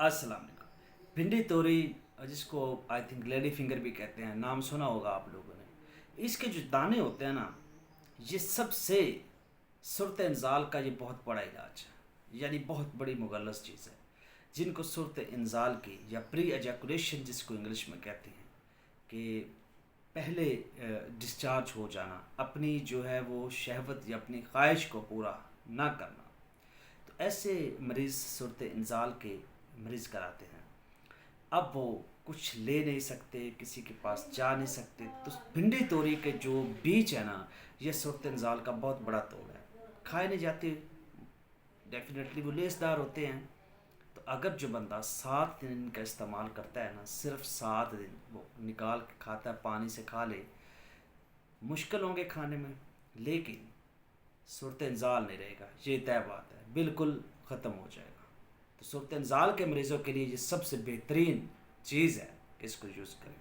अस्सलाम वालेकुम। भिंडी तोरी, जिसको आई थिंक लेडी फिंगर भी कहते हैं, नाम सुना होगा आप लोगों ने। इसके जो दाने होते हैं ना, ये सबसे सूरत इंजाल का ये बहुत बड़ा इलाज है, यानी बहुत बड़ी मुगल्लस चीज़ है। जिनको सूरत इंजाल की या प्री एजैकुलेशन जिसको इंग्लिश में कहते हैं, कि पहले डिस्चार्ज हो जाना, अपनी जो है वो शहवत या अपनी ख्वाहिश को पूरा ना करना, तो ऐसे मरीज़ सूरत इंजाल के मरीज़ कराते हैं। अब वो कुछ ले नहीं सकते, किसी के पास जा नहीं सकते, तो भिंडी तोरी के जो बीज है ना, ये सूरत इंजाल का बहुत बड़ा तोड़ है। खाए नहीं जाते, डेफिनेटली वो लेसदार होते हैं। तो अगर जो बंदा 7 दिन का इस्तेमाल करता है ना, सिर्फ 7 दिन वो निकाल के खाता है, पानी से खा ले, मुश्किल होंगे खाने में, लेकिन सूरत इंजाल नहीं रहेगा, ये तय बात है, बिल्कुल ख़त्म हो जाएगा। तो सूरत इंजाल के मरीज़ों के लिए ये सबसे बेहतरीन चीज़ है, इसको यूज़ करें।